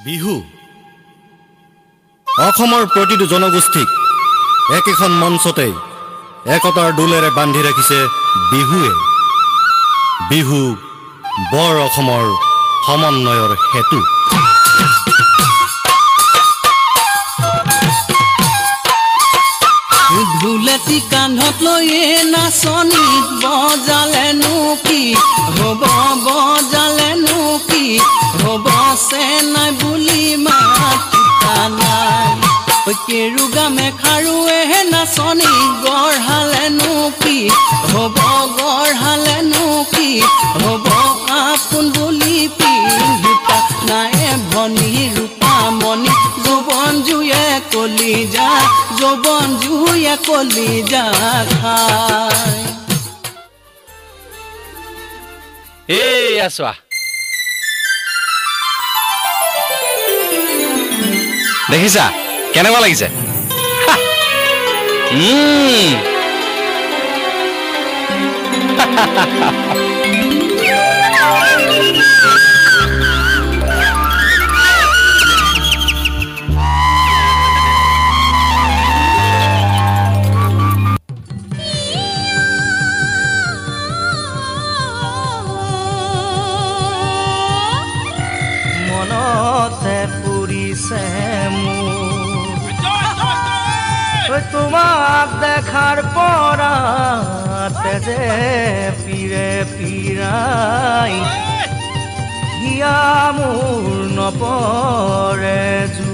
বিহু অসমৰ প্ৰতিটো জনগোষ্ঠীক একেখন মঞ্চতে একতাৰ ডোলেৰে বান্ধি ৰাখিছে বিহুৱে। বিহু বৰ অসমৰ সমন্বয়ৰ হেতু। ঢোলেটি কান্ধত লৈয়ে নাচনি বজালেনো কি হ'ব, বজালেনো কি হ'ব, চেনাই বুলি মাতা নাই। কেৰুগা মেখাৰুৱে নাচনি গঢ়ালেনো কি হ'ব, গঢ়ালেনো কি হ'ব, আপোন বুলি পিন্ধা নাই ভনী ৰূপামণি যৌৱন জুয়ে কলিজা, যৌৱন জুয়ে কলিজা খাই। এই আছোৱা দেখিছা কেনেকুৱা লাগিছে? মনতে পুৰিছে তোমাক দেখাৰ পৰা তেজে পিৰে পিৰাই হিয়া মোৰ নপৰে জু।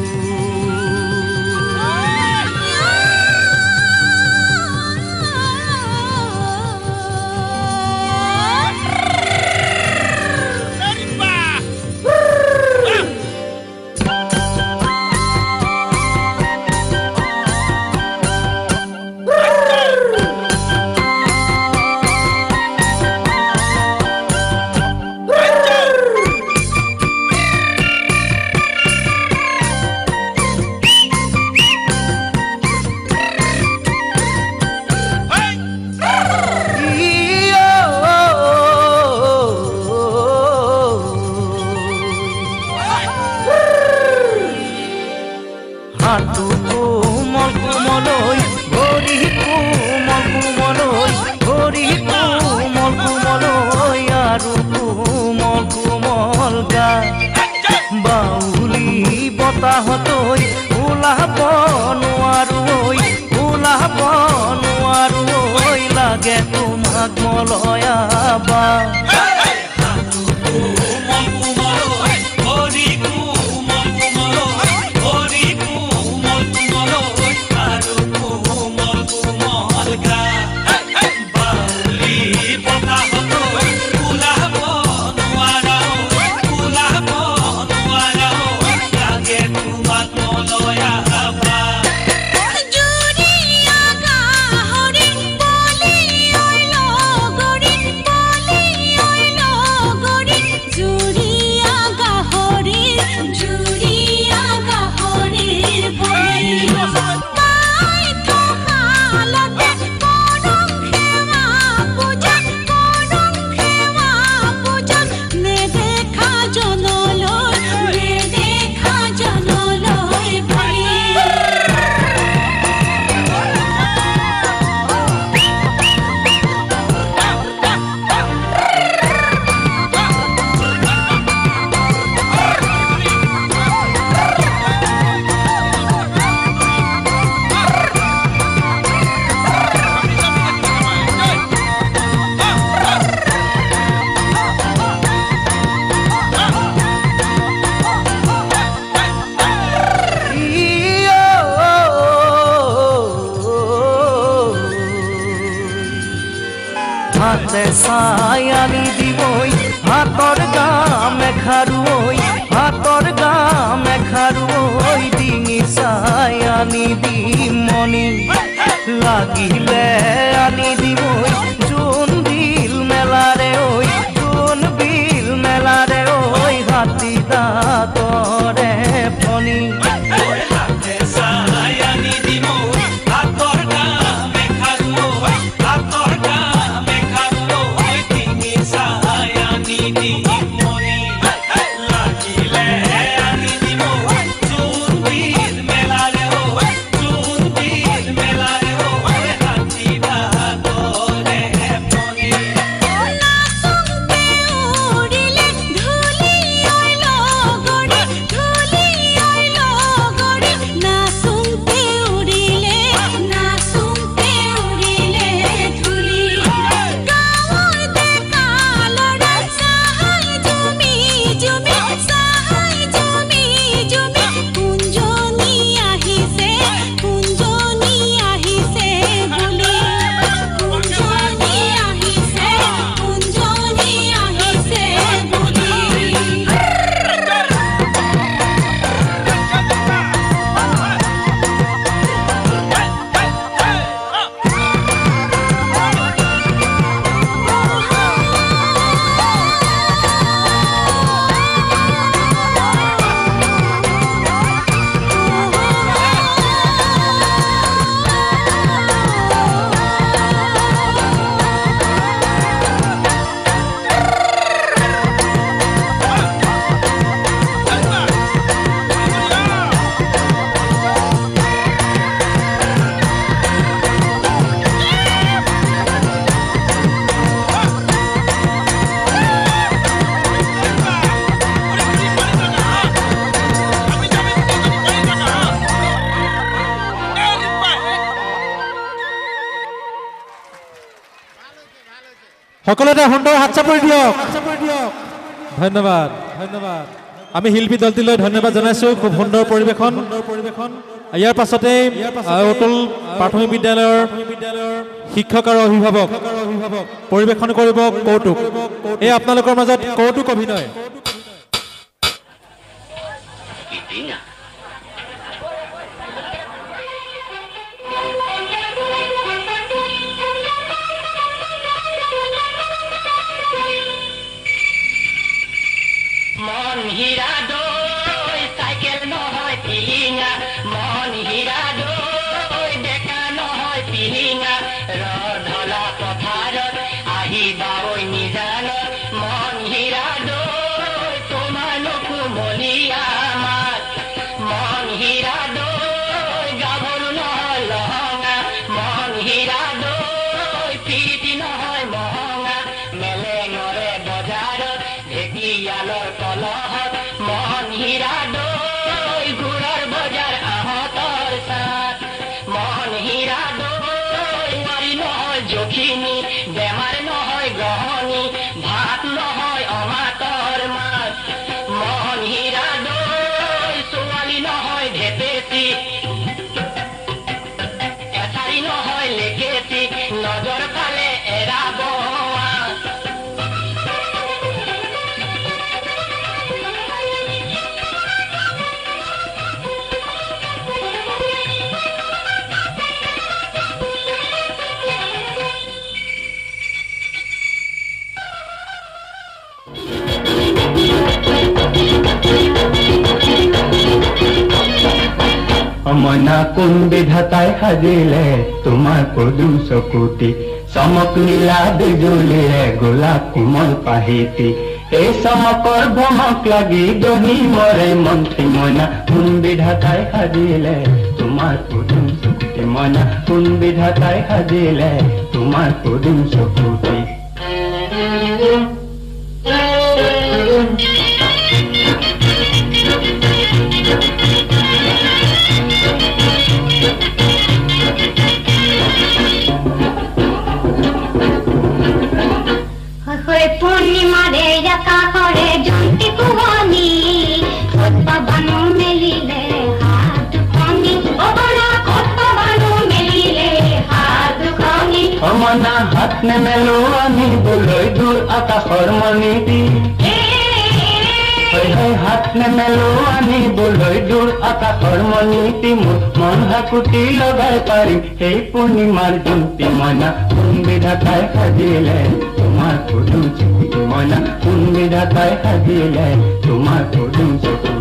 বাউলি বতাহতৈ ওলাব নোৱাৰো, ওলাব নোৱাৰো, লাগে তোমাক মলয়াবা। হাতে ছায়ানি দিবই হাতৰ গাম এখাৰুঐ, হাতৰ গাম এখাৰুঐ, ডিঙি ছায়ানি দিমনি লাগিলে আনি দিবই জোন বিল মেলাৰে ঐ, জোন বিল মেলাৰে ঐ, হাতী দাঁতৰে ফণি। Money, like সকলো এটা সুন্দৰ হাত চাপৰি দিয়ক ধন্যবাদ ধন্যবাদ আমি শিল্পী দলটিলৈ ধন্যবাদ জনাইছোঁ খুব সুন্দৰ পৰিৱেশন ইয়াৰ পাছতে অতুল প্ৰাথমিক বিদ্যালয়ৰ শিক্ষক আৰু অভিভাৱক পৰিৱেশন কৰিব কৌতুক এই আপোনালোকৰ মাজত কৌতুক অভিনয় মন হীৰা দৈ চাইকেল নহয় পিলিঙা মন হীৰা দৈ ডেকা নহয় পিলিঙা ৰধলা পথাৰত আহিবা ঐ নিজানত মন হীৰা দৈ তোমাৰ নকুমলীয়া মাত মন হীৰা দৈ গাভৰু নহয় লহঙা মন হীৰা দৈ প্ৰীতি নহয় মহঙা মেলেঙৰে বজাৰত ঢেকিয়ালৰ কলহত মন হীৰা দৈ ঘূৰাৰ বজাৰ আহঁতৰ চাত মন হীৰা দৈ মাৰি নহয় জখিনী বেমাৰ নহয় গহনি ভাত নহয় অমাতৰ মাত মন হীৰা দৈ ছোৱালী নহয় ভেটেচি এঠাৰি নহয় লেকেচি নজৰ পালে এৰাব মনা কোন বিধাতাই সাজিলে তোমাৰ পদুম চকুটি চমক নীলা বিজুলীৰে গোলাপ কোমল পাহিতি এই চমকৰ ভমক লাগি দহি মৰে মন্ত্ৰী মইনা কোন বিধাতাই সাজিলে তোমাৰ পদুম চকুটি মইনা কোন বিধাতাই সাজিলে তোমাৰ পদুম চকুটি পূর্ণিমারে আকাশরে জন্তি কুহনি কত বানু মেলিলে হাত খনি ওরা কত বানু মেলিলে হাত খনি অমনা হাত নেমেলো আমি বলৈ দূৰ আকাশৰ মণিটি হাত নেমেলো আমি বলৈ দূৰ আকাশৰ মণিটি মন হাকুটি লগাই পাৰিম সেই পূৰ্ণিমাৰ জন্তি মইনা কোন বিধাতাই সাজিলে তোমাৰ পদুম চকুটি মইনা কোন বিধাতাই সাজিলে তোমাৰ পদুম চকুটি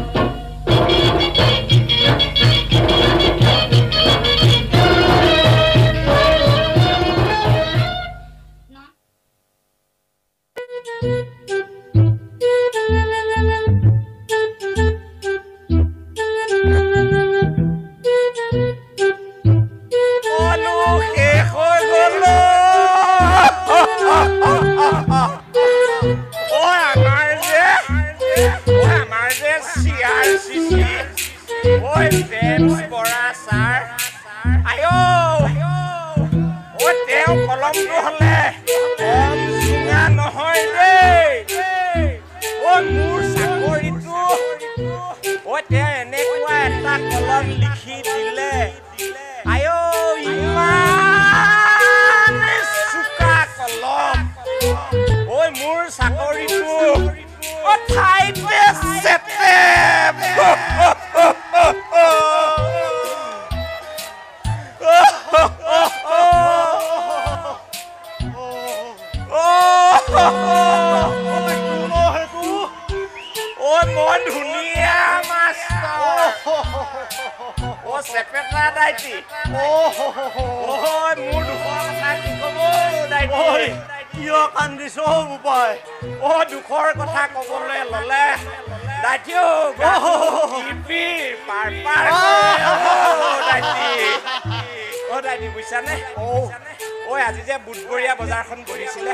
আজি যে বুধবৰীয়া বজাৰখন বহিছিলে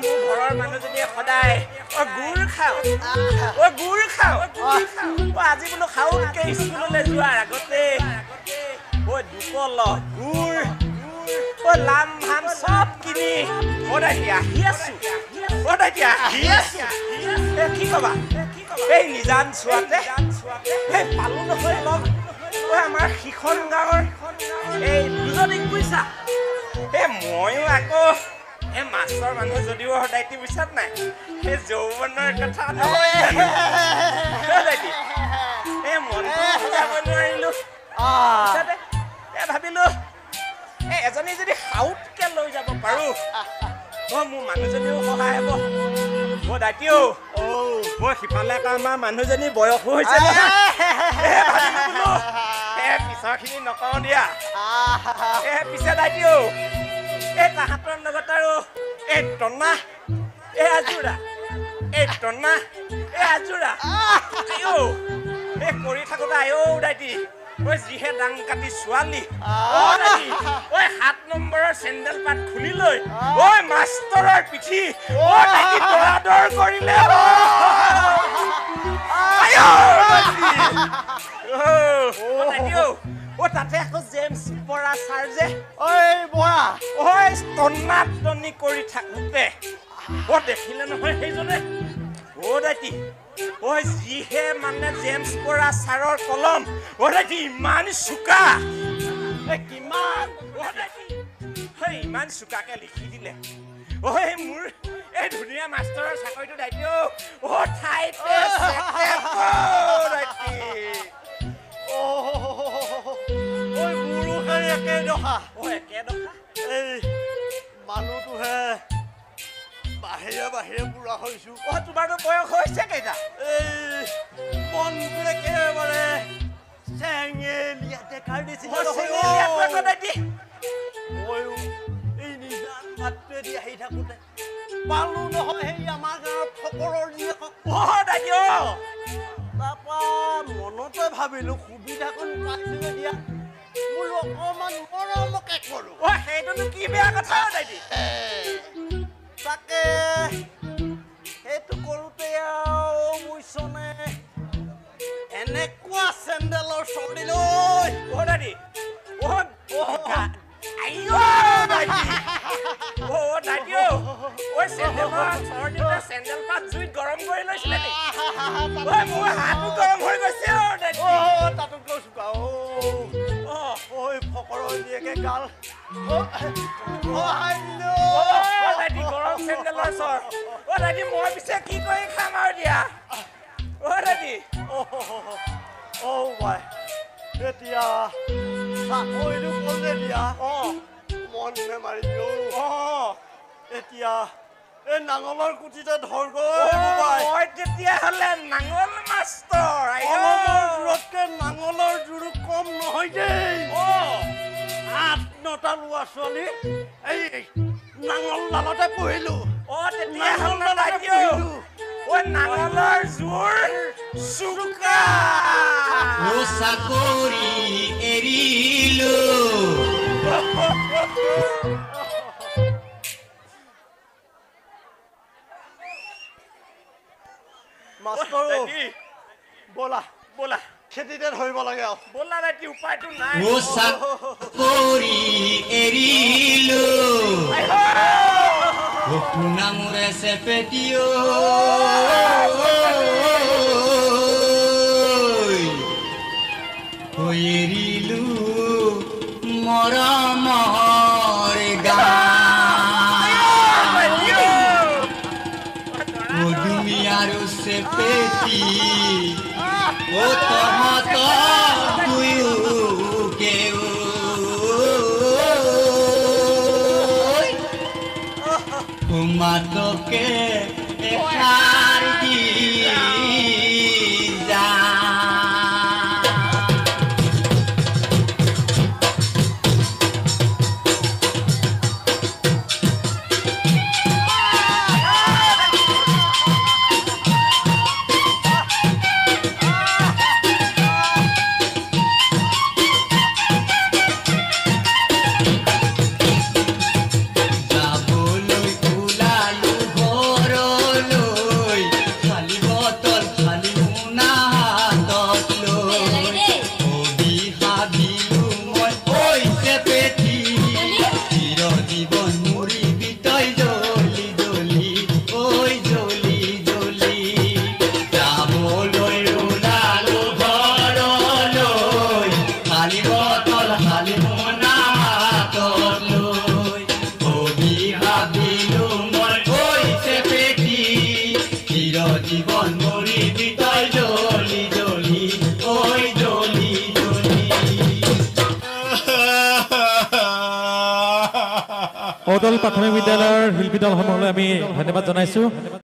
মোৰ ঘৰৰ মানুহজনীয়ে সদায় গুড় খাওঁ আজি বোলো খাওঁকে স্কুললৈ যোৱাৰ আগতে দুকল গুড় লাম ভাম সব কিনি দাইটি আহি আছো দাইটি আহি আছো কি কবা এই নিজান চোৱাতে পালো নহয় লগ আমাৰ সিখন গাঁৱৰ এই দুজনী পইচা ময়ো আকৌ মাছৰ মানুহ যদিও দাইটি বুইছাত নাই সেই যৌৱনৰ কথা দাইটি মনটো বুজাব নোৱাৰিলো ভাবিলো এজনী যদি সাউতকে লৈ যাব পাৰো মোৰ মানুহজনীও সহায় হ'ব দাইটিও মই সিফালে আমাৰ মানুহজনী বয়স হৈছে পিছৰখিনি নকওঁ দিয়া পিছে দাইটিও তাহাঁতৰ লগত আৰু টনা আজোৰা আজোৰা কৰি থাকোতে দাইটি যিহে ডাং কাটি ছোৱালী 7 নম্বৰৰ চেণ্ডেল পাত খুলি লৈ মাষ্টৰৰ পিঠি দৰাদৰ কৰিলে তাতে আকৌ জেমছ বৰা ছাৰ যে টনাটনি কৰি থাকোতে দেখিলে নহয় সেইজনে দাইটি যিহে মানে জেমছ বৰা ছাৰৰ কলম দাইটি ইমান চোকা কিমান ইমান চোকাকে লিখি দিলে মোৰ এই ধুনীয়া মাষ্টৰৰ চাকৰিটো দাইটি ঠাইতে মানুহটোহে বাহিৰে বাহিৰে বুঢ়া হৈছো তোমাৰতো বয়স হৈছে কেইটা মনটো একেবাৰে চেঙেলীয়া দেখাৰ নিচিনা এই নিজান মাতটোৱেদি আহি থাকোতে পালো নহয় সেই আমাৰ গাঁৱৰ ফকৰৰ তাৰপা মনতে ভাবিলো সুবিধাকণ পাইছিলে দিয়া মোৰ অকমান মৰমকে কৰো সেইটোতো কি বেয়া কথা দাইটি তাকে সেইটো কৰোতে বুইছনে এনেকুৱা চেণ্ডেলৰ চৰ্দি লৈ দাইটি চেণ্ডেল পাত জুইত গৰম কৰি লৈছিলে মোৰ হাতো গৰম হৈ গৈছে তাতোতকৈ চোকা ফকৰৰ দিয়েকে গাল গৰম চেণ্ডেলৰ চৰ দাইটি মই পিছে কি কৰি খাম আৰু দিয়া দাইটি এতিয়া চাকৰিটো ক'লে দিয়া মন বেমাৰী এতিয়া এই নাঙলৰ কুটিতে ধৰগৈ তেতিয়াহ'লে নাঙল মাষ্টৰ দূৰতকে নাঙলৰ জোৰো কম নহয় দেই 8-9টা ল'ৰা ছোৱালী এই নাঙল ডালতে পঢ়িলো নাঙলৰ জোৰ চোকা চাকৰি এৰিলো মাষ্টৰ বলা বলা খেতিতে ধৰিব লাগে আৰু বলা দাইটি উপায়টো নাই চাকৰি এৰিলো নামৰে চেপেটিও এৰিলো মৰমৰ গাদুমি আৰু চেপেটি তহঁত দুয়োকেও মাতকে এষাৰ দি যা যাবলৈ ওলালো ঘৰৰ অটল প্ৰাথমিক বিদ্যালয়ৰ শিল্পী দলসমূহলৈ আমি ধন্যবাদ জনাইছোঁ।